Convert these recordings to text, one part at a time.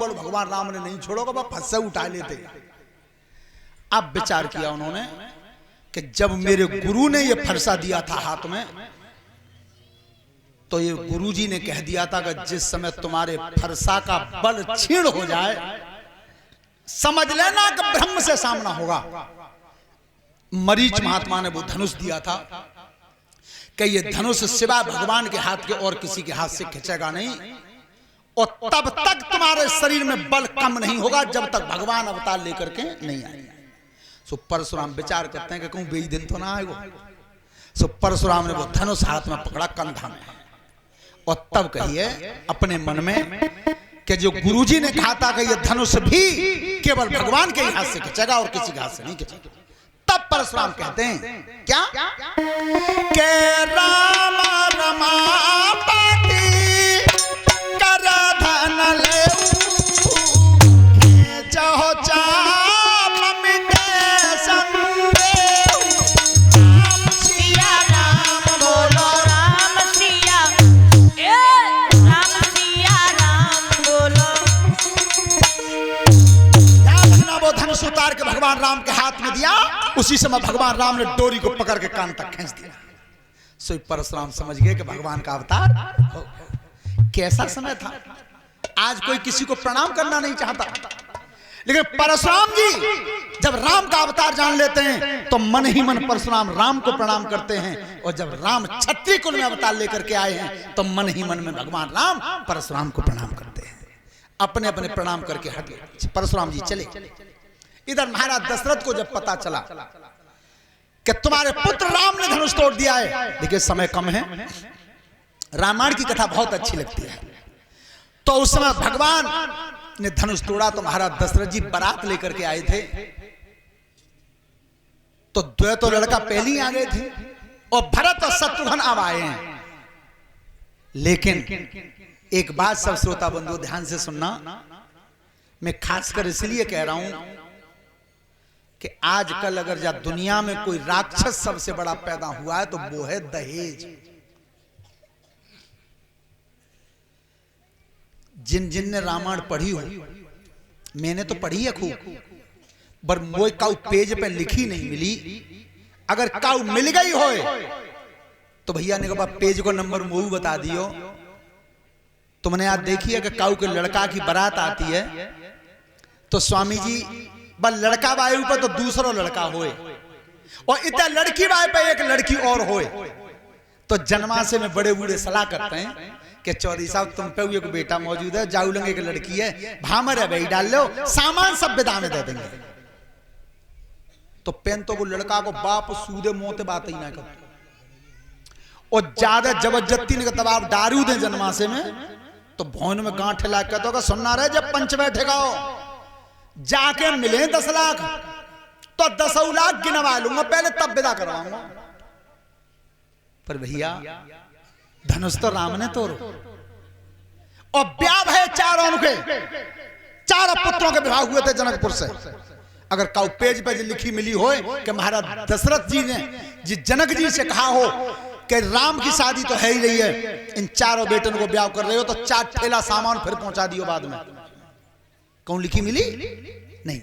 बोल भगवान राम ने नहीं छोड़ोगा, वह फंसे उठा लेते। अब विचार किया उन्होंने कि जब मेरे गुरु ने ये फरसा दिया था हाथ में, तो ये गुरुजी ने कह दिया था कि जिस समय तुम्हारे फरसा का बल क्षीण हो जाए, समझ लेना कि ब्रह्म से सामना होगा। मरीच महात्मा ने वो धनुष दिया था कि ये धनुष सिवाय भगवान के हाथ के और किसी के हाथ से खिंचेगा नहीं, और तब तक तुम्हारे शरीर में बल कम नहीं होगा जब तक भगवान अवतार लेकर के नहीं आए। सो परशुराम विचार करते हैं कि कहूं बेई दिन तो ना आएगा। सो परशुराम ने वो धनुष हाथ में पकड़ा कंधा में, और तब कहिए अपने मन में कि जो गुरुजी ने कहा था कि ये धनुष भी केवल भगवान के हाथ से खिंचेगा और किसी के हाथ से नहीं खिंचेगा। तब परशुराम कहते हैं क्या के राम रमापति कर धन ले चाहो चाप मिटे संदेह। राम सिया राम बोलो राम सिया, राम सिया राम बोलो। ध्यान रखना, वो धनुष उतार के भगवान राम के हाथ में दिया, उसी समय भगवान राम ने डोरी को पकड़ के कान तक खींच दिया। सो परशुराम समझ गए कि भगवान का अवतार। कैसा समय था, आज कोई किसी को प्रणाम करना नहीं चाहता, लेकिन परशुराम जी जब राम का अवतार जान लेते हैं तो मन ही मन परशुराम राम को प्रणाम करते हैं, और जब राम क्षत्रिय कुल में अवतार लेकर के आए हैं तो मन ही मन में भगवान राम परशुराम को प्रणाम करते हैं। अपने अपने प्रणाम करके हटे परशुराम जी चले। इधर महाराज दशरथ को जब पता चला कि तुम्हारे पुत्र राम ने धनुष तोड़ दिया है, देखिए समय कम है, रामायण की कथा बहुत अच्छी लगती है, तो उस समय भगवान ने धनुष तोड़ा तो महाराज दशरथ जी बारात लेकर के आए थे, तो द्वैतो लड़का पहले ही आ गए थे, और भरत और शत्रुघ्न अब आए हैं। लेकिन एक बात सब श्रोता बंधु ध्यान से सुनना, मैं खासकर इसलिए कह रहा हूं कि आजकल अगर या दुनिया में कोई राक्षस सबसे बड़ा पैदा हुआ है तो वो है दहेज। जिन जिन ने रामायण पढ़ी हो, मैंने तो पढ़ी है खूब, पर मोई काउ पेज पे लिखी नहीं मिली। अगर काउ मिल गई हो तो भैया ने कहा पेज को नंबर मोहू बता दियो। तुमने आज देखी है कि काउ के लड़का की बारात आती है तो स्वामी जी बस लड़का बाए ऊपर तो दूसरा लड़का होए, और इतना लड़की बाए पे एक लड़की और होए, तो जन्माशय में बड़े बूढ़े सलाह करते हैं कि चौधरी साहब तुम पे एक बेटा मौजूद है, जाऊ लंगे की लड़की है, भामर है भाई, डाल लो, सामान सब विदा में दे देंगे। तो पेंतो को लड़का को बाप सूदे मोते बात ही ना कर, और ज्यादा जबरदस्ती ने तब आप दारू दे जन्माशय में तो भौन में गांठ ला के तो सुनना रहे जब पंच बैठेगा जाके मिले 10 लाख तो 10 लाख गिनवा लूंगा पहले, तब विदा करवाऊंगा। पर भैया धनुष तो राम ने तोड़ो, और ब्याह है चारों के, चारों पुत्रों के विवाह हुए थे जनकपुर से। अगर काउ पेज पे लिखी मिली हो कि महाराज दशरथ जी ने जी जनक जी से कहा हो कि राम की शादी तो है ही रही है, इन चारों बेटन को ब्याह कर रहे हो तो 4 ठेला सामान फिर पहुंचा दियो बाद में। कौन लिखी मिली? नहीं,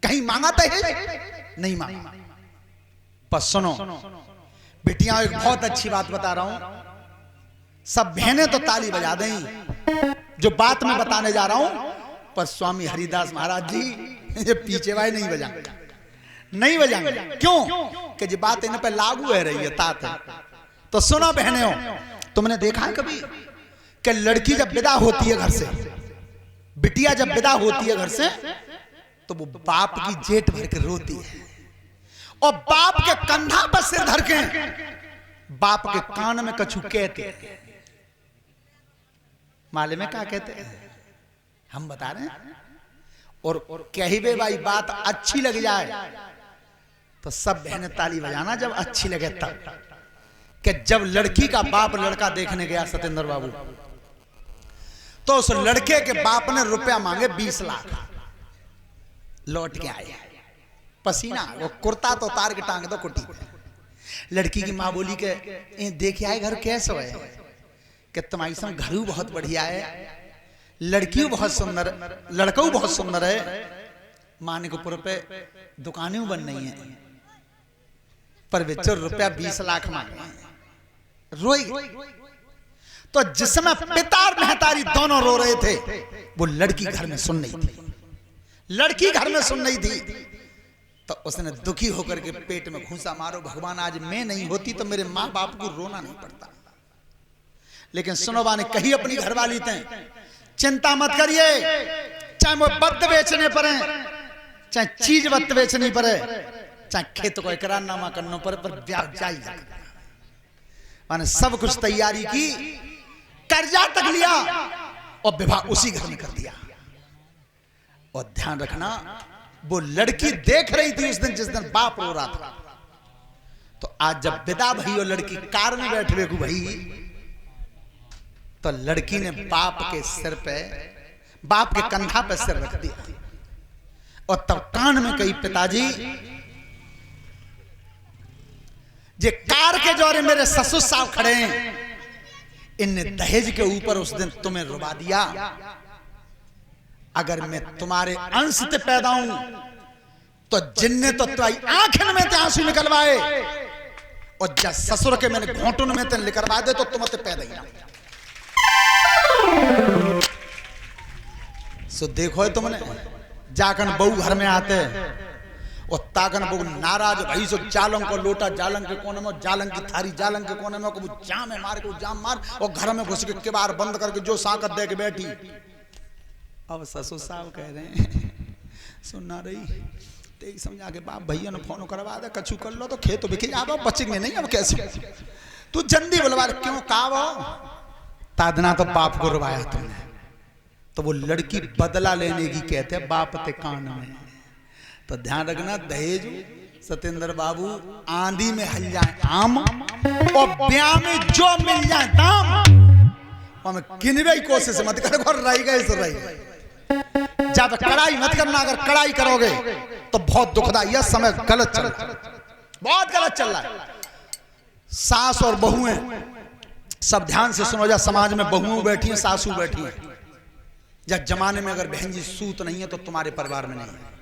कहीं मांगा तो है नहीं मांगा। पर सुनो बेटियां, एक बहुत अच्छी बात बता रहा हूं, सब बहनें तो ताली बजा दें जो बात मैं बताने जा रहा हूं, पर स्वामी हरिदास महाराज जी ये पीछे वाले नहीं बजाएंगे, नहीं बजाएंगे। क्यों? कि ये बात इन पे लागू है रही है तात है। तो सुनो बहने हो, तुमने देखा है कभी कि लड़की जब विदा होती है घर से, बिटिया जब विदा होती है घर से, तो वो बाप की जेठ भर के रोती है, और बाप के कंधा पर सिर धर के बाप के कान में कछु कहते हैं। माले में क्या कहते हैं हम बता रहे हैं, और कही बे भाई बात अच्छी लग जाए तो सब बहनें ताली बजाना जब अच्छी लगे तब। कि जब लड़की का बाप लड़का देखने गया सत्येंद्र बाबू, तो उस लड़के के बाप ने रुपया मांगे 20 लाख, लौट के आए पसीना, वो कुर्ता तो उतार के टांग दो कुटी पे। लड़की की माँ बोली के देखे आए घर कैसे है कि तुम्हारी संग घरू बहुत बढ़िया है, लड़की बहुत सुंदर, लड़का बहुत सुंदर है। मानिकपुर पे दुकानें बन रही हैं, पर बेचो रुपया 20 लाख मांगे, रोई। तो जिस समय पिता और महतारी दोनों रो रहे थे, वो लड़की घर में सुन नहीं थी, लड़की घर में सुन नहीं थी। तो उसने दुखी होकर के पेट में घूंसा मारो, भगवान आज मैं नहीं होती तो मेरे माँ बाप को रोना नहीं पड़ता। लेकिन सुनोबा ने कही अपनी घरवाली थे, चिंता मत करिए, चाहे वो बद बेचने पर है, चाहे चीज बद बेचनी पड़े, चाहे खेत को इकरारनामा करना पड़े, पर ब्याज जाएगा। मैंने सब कुछ तैयारी की, कर्जा तक लिया और विवाह उसी घर में कर दिया। और ध्यान रखना, वो लड़की देख रही थी उस दिन जिस दिन बाप रो रहा था। तो आज जब विदा भई और लड़की कार में बैठ हुए भाई, तो लड़की ने बाप के सिर पे, बाप के कंधा पे सिर रख दिया और तब कान में कही, पिताजी जे कार के जौरे मेरे ससुर साहब खड़े हैं, इनने दहेज के ऊपर उस दिन तुम्हें रुबा दिया। अगर मैं तुम्हारे अंश से पैदा हूं तो जिनने तो तुम्हारी आंखन में ते आंसू निकलवाए, और जब ससुर के मैंने घोंटुन में ते निकलवा दे तो तुम ते पैदा ही ना। सो देखो है तुमने, जाकन बहू घर में आते और ताकन बहू नाराज भाई, सो जालंग को लोटा जालंग के कोने में, जालंग की थारी जालंग के कोने में, को जाम है मार, को जाम मार, और घर में घुस के किवाड़ बंद करके जो साकत दे के बैठी। अब ससुर साहब कह रहे हैं, सुनना रही ते समझा के बाप भैया ने फोन करवा दे, कछु कर लो तो खेत तो बिके जाओ, बचेंगे नहीं। अब कैसे तू जल्दी बुलवा, क्यों कहा तादना तो बाप को रुवाया तुमने। तो वो लड़की बदला लेने की कहते हैं बाप ते कान में। तो ध्यान रखना, दहेज सत्येंद्र बाबू आंधी में हल जाए आम, और ब्याह में जो मिल जाए दाम, और गिनवे की कोशिश मत करो, और रह गए सो रह गए। जब कड़ाई मत करना, अगर कड़ाई करोगे तो बहुत दुखदाई है, समय गलत चल रहा है, बहुत गलत चल रहा है। सास और बहुएं सब ध्यान से सुनो, जा समाज में बहुएं बैठी हैं, सासू बैठी हैं। जब जमाने में अगर बहन जी सूत नहीं है तो तुम्हारे परिवार में नहीं है।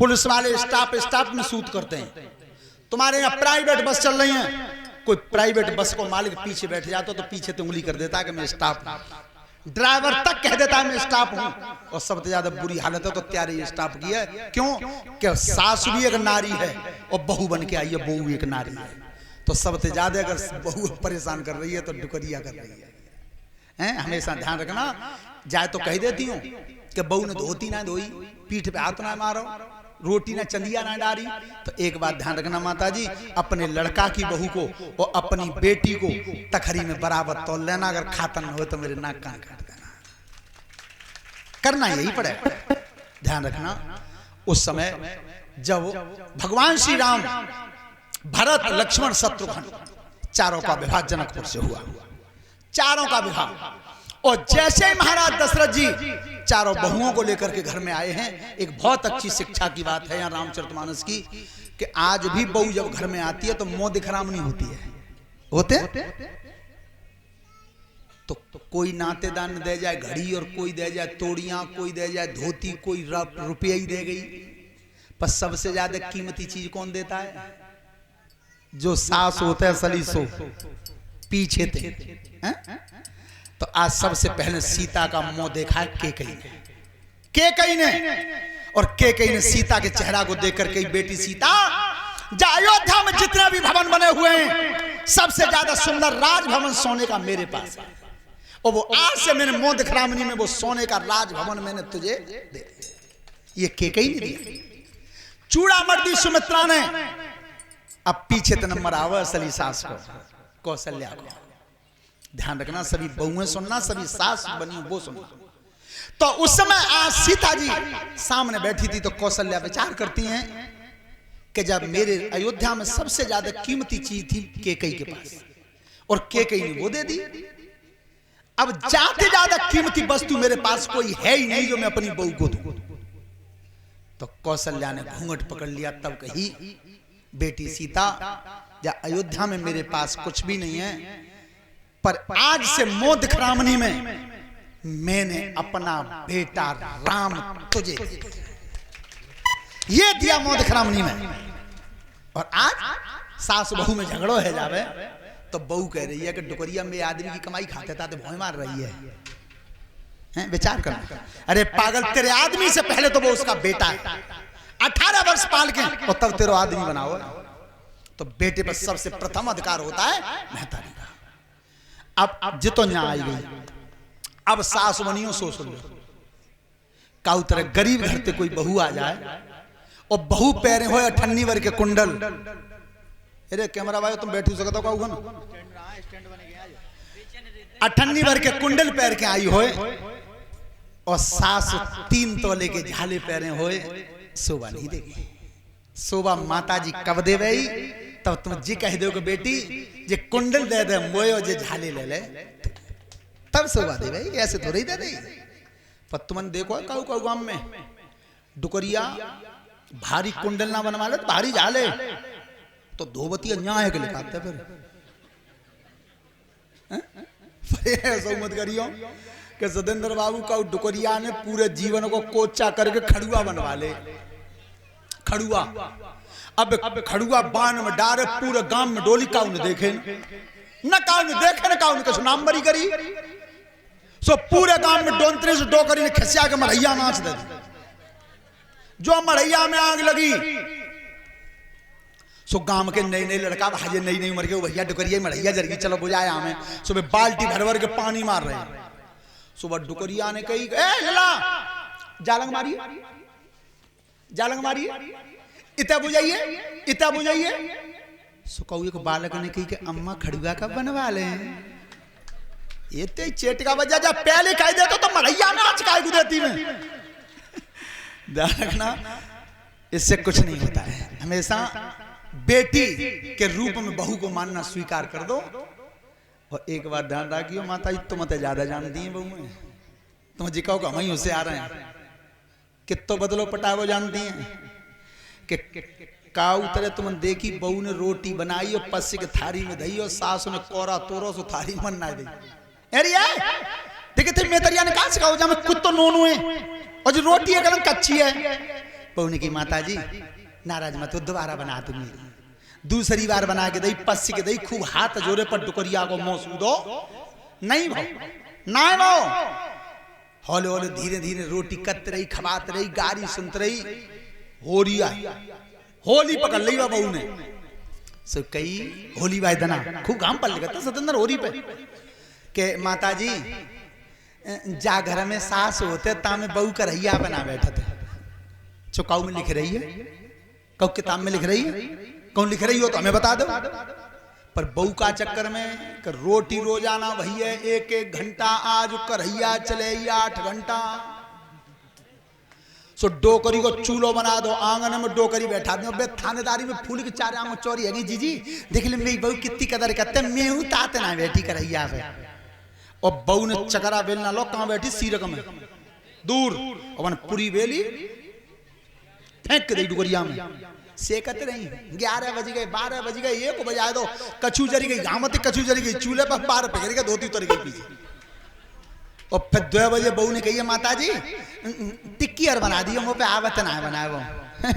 पुलिस वाले स्टाफ में सूत करते हैं। तुम्हारे यहाँ प्राइवेट बस चल रही है, कोई प्राइवेट बस को मालिक पीछे बैठ जाता तो पीछे तो उंगली कर देता है कि मैं स्टाफ हूं। ड्राइवर तक कह देता है मैं स्टाफ हूं। और सबसे ज्यादा बुरी हालत है तो त्यारे स्टाफ की है। क्यों? कि सास भी एक नारी है और बहू बन के आई है, बहू एक नारी है। तो सबसे ज्यादा अगर बहू परेशान कर रही है तो डुकरिया कर रही है। हमेशा ध्यान रखना, जाए तो कह देती हूँ कि बहू ने धोती ना धोई, पीठ पे हाथ ना मारो, रोटी ना चंदिया ना डाली। तो एक बात ध्यान रखना माताजी, अपने लड़का की बहू को और अपनी बेटी को तखरी में बराबर तौल लेना। अगर खाता न हो तो मेरे नाक कान काट देना, करना यही पड़े। ध्यान रखना, उस समय जब भगवान श्री राम, भरत, लक्ष्मण, शत्रुघ्न चारों का विवाह जनकपुर से हुआ, चारों का विवाह। और जैसे ही महाराज दशरथ जी चारों बहुओं को लेकर के घर में आए हैं, एक बहुत अच्छी शिक्षा की बात है यहाँ रामचरितमानस की, कि आज भी बहू जब घर में आती है तो मुंह दिखराम नहीं होती है। होते तो कोई नातेदान दे जाए घड़ी, और कोई दे जाए तोड़ियां, कोई दे जाए धोती, कोई रुपया ही दे गई। पर सबसे ज्यादा कीमती चीज कौन देता है? जो सास होता है सलीसो पीछे थे। तो आज सबसे पहले सीता का मुंह देखा है केकई ने, और केकई ने सीता के चेहरा को देख करके, बेटी सीता, अयोध्या में जितने भी भवन बने हुए हैं सबसे ज्यादा सुंदर राजभवन सोने का मेरे पास है, और वो आज से मैंने मुंह दिखरामनी में वो सोने का राजभवन मैंने तुझे दे दिया। ये केकई ने दिया। चूड़ामर्दी सुमित्रा ने। अब पीछे तो नंबर आवा असली सास को, कौशल्या को। ध्यान रखना, सभी बहुएं सुनना, सभी सास बनी वो सुनना। तो उस समय आज सीता जी सामने बैठी थी तो कौशल्या विचार करती हैं कि जब मेरे अयोध्या में सबसे ज्यादा कीमती चीज थी केकई के पास, और केकई ने वो दे दी। अब जाते ज्यादा कीमती वस्तु मेरे पास कोई है ही नहीं जो मैं अपनी बहू को दूं। तो कौशल्या ने घूंघट पकड़ लिया, तब कही, बेटी सीता, जा अयोध्या में मेरे पास कुछ भी नहीं है, पर आज से मोह दिखरामनी में मैंने अपना बेटा राम तुझे दिया। ये दिया मोदक रामनी में। और आज सास बहू में झगड़ो है जावे तो बहू कह रही है कि डुकरिया में आदमी की कमाई खाते था तो भौं मार रही है। विचार कर, अरे पागल, तेरे आदमी से पहले तो वो उसका बेटा है। 18 वर्ष पाल के और तब तेरा आदमी बनाओ। तो बेटे पर सबसे प्रथम अधिकार होता है महतारी का। अब जितो न्याय आई गई, अब सास बनियो सो सुन लो। काउ तरह गरीब घर से कोई बहू आ जाए और बहू पैरे हो 98 वर्ष के कुंडल। अरे कैमरा भाई तुम बैठी सकते हो ना। 98 वर्ष के कुंडल पैर के आई होए और सास 3 तोले के झाले पैरे होए, शोभा नहीं देगी। शोभा माता जी कब दे गई? तब तुम जी कह दो कि बेटी जे कुंडल दे दे मोयो जे झाले ले ले, तब शोभा दे गई। ऐसे तो नहीं दे दे। पर तुमन देखो काऊ काऊ गांव में डुकरिया भारी कुंडल ना बनवा ले तो भारी झाले तो धोबती न्याय के लिखाते फिर ऐसा मत करियो कि सतेंद्र बाबू का डुकरिया ने पूरे जीवन को कोचा करके खड़ुआ बनवा ले। खड़ुआ अब खड़ुआ बान में डारे पूरे गांव में डोली काऊ ने देखे न काऊ ने देखे न काऊ ने कुछ नाम बरी करी। सो पूरे गांव में डोंतरे से डोकरी ने खसिया के मढ़ैया नाच दे दी। जो मढ़ैया में आग लगी सो गांव के नई नई लड़का भाजे नई नई उम्र के भैया डुकरिया मढ़ैया जरगी चलो बुझाया हमें। सुबह बाल्टी भर भर के पानी मार रहे हैं। सुबह डुकरिया ने कही लला जालंग मारिए, जालंग मारिए, इतना बुझाइए, इतना बुझाइए। सो कौए को बालक ने कही कि अम्मा खड़ुआ कब बनवा ले? ये ते चेट का वजह जब पहले कह देते तो मढ़ैया में आज काय देती में। ध्यान रखना, इससे कुछ नहीं होता है। हमेशा बेटी के रूप में बहू को मानना स्वीकार कर दो। और एक बार ध्यान रखियो माता जी तुम तो ज्यादा जानती हैं बहू में। तुम जिकाओ का वहीं उससे आ रहे हैं कितो बदलो पटावो जानती हैं कि काऊ तरह तुम देखी बहू ने रोटी बनाई और पस्सी के थारी में दही और सास ने कोरा तोरो सो थारी मन ना दी। अरे देखे थे मेतरिया ने कहा सिखाओ जा मैं कुत्तो नोनू है और जो रोटी है कलम कच्ची है। बहू ने की माता जी नाराज मत हो, दोबारा बना दूंगी। दूसरी बार बना के दही पस्सी के दही खूब हाथ जोरे पर डुकरिया को मुंह सूदो नहीं भाव ना भाव। हौले हौले धीरे धीरे रोटी कत रही, खबात रही, गारी सुनत रही। होरिया होली पकड़ ली बहू ने। सो कई होली बाई दना खूब घाम पड़ लगा सतेंद्र होरी पे के माता जी जा घर में सास होते ता में बहू का रहिया बना बैठे थे। चुकाऊ में लिख रही है, कौ किताब में लिख रही है, कौन लिख रही हो तो हमें बता दो। पर बहू का चक्कर में कर रोटी रोजाना भैया 1-1 घंटा आज करैया चले 8 घंटा। सो डोकरी को चूल्हो बना दो, आंगन में डोकरी बैठा दो। थानेदारी में फूल की 4 आम चोरी है जीजी देख ले मेरी बहू कितनी कदर करते मैं हूं तात ना बैठी करैया पे। और बहू ने चकरा बेलना लो कहां बैठी सीरक में दूर और पूरी बेली फेंक दी डुकरिया में। सेकत रही 11 बज गए 12 बज गए 1 बजा दो कछू जरी गई घामती कछू जरी गई चूल्हे पर 12 पकड़ के धोती उतर गई पीछे। और फिर 2 बजे बहू ने कही माता जी टिक्की और बना दी मुंह पे आवत ना है बनाए वो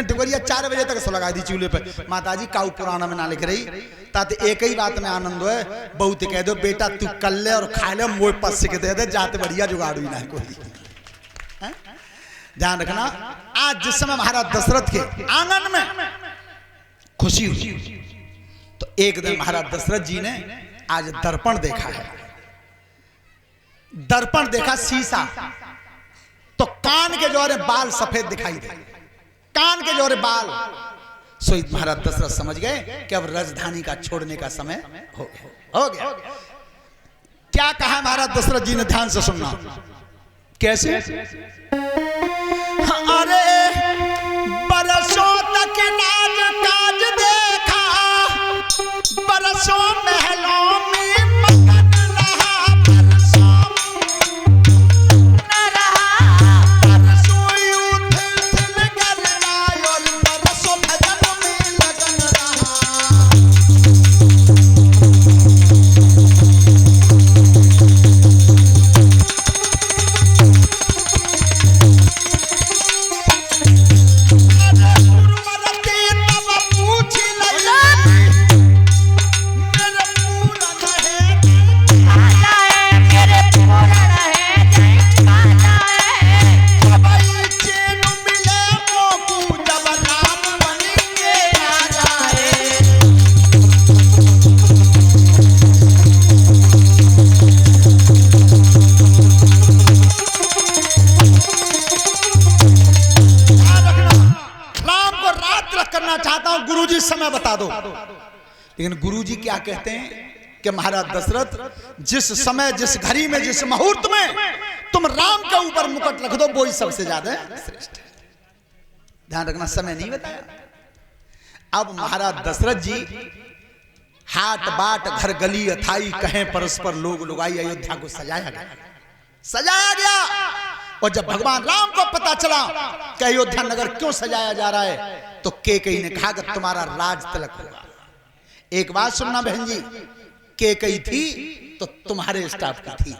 डुकरिया 4 बजे तक सो लगा दी चूल्हे पे। माता जी काऊ पुराना में ना लिख रही ताते एक ही बात में आनंद है बहू ते कह दो बेटा तू कर ले और खा ले मोह पस के दे दे जाते बढ़िया जुगाड़ हुई ना कोई। ध्यान रखना आज जिस समय महाराज दशरथ के आंगन में खुशी हुई तो एक दिन महाराज दशरथ जी ने आज दर्पण देखा है। दर्पण देखा शीशा तो कान के जोरे बाल सफेद दिखाई दे, कान के जोरे बाल। सो महाराज दशरथ समझ गए कि अब राजधानी का छोड़ने का समय हो गया। क्या कहा महाराज दशरथ जी ने, ध्यान से सुनना। कैसे? अरे बरसों तक नाज काज देखा, बरसों महलों में मगन रहा, बरसों न रहा, बरसों यूं थिल कर जाए और बरसों भजन में लगन रहा। करना चाहता हूं गुरुजी समय बता दो। लेकिन गुरुजी क्या कहते हैं कि महाराज दशरथ, जिस समय, जिस घड़ी में, जिस मुहूर्त में तुम राम के ऊपर मुकुट रख दो वो ही सबसे ज्यादा श्रेष्ठ है। ध्यान रखना, समय नहीं बताया। अब महाराज दशरथ जी हाट बाट घर गली अथाई कहें परस्पर लोग लुगाई अयोध्या को सजाया गया। और जब भगवान राम को पता चला कि अयोध्या नगर क्यों सजाया जा रहा है, तो कैकेयी ने कहा कि तुम्हारा राज तिलक होगा। एक बात सुनना बहन जी, कैकेयी थी तो तुम्हारे स्टाफ की थी।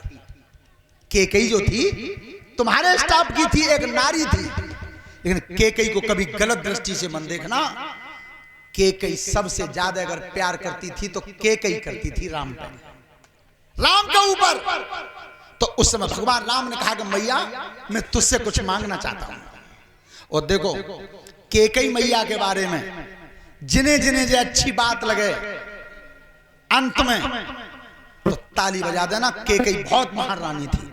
कैकेयी जो थी तुम्हारे स्टाफ की थी, एक नारी थी। लेकिन कैकेयी को कभी गलत दृष्टि से मत देखना। कैकेयी सबसे ज्यादा अगर प्यार करती थी तो कैकेयी करती थी राम पे, राम के ऊपर। तो उस समय भगवान राम ने कहा कि मैया मैं तुझसे कुछ मांगना चाहता हूं। और देखो कैकेयी मैया के बारे में जिन्हें जिन्हें जो अच्छी बात लगे अंत में तो ताली बजा देना। कैकेयी बहुत महान रानी थी।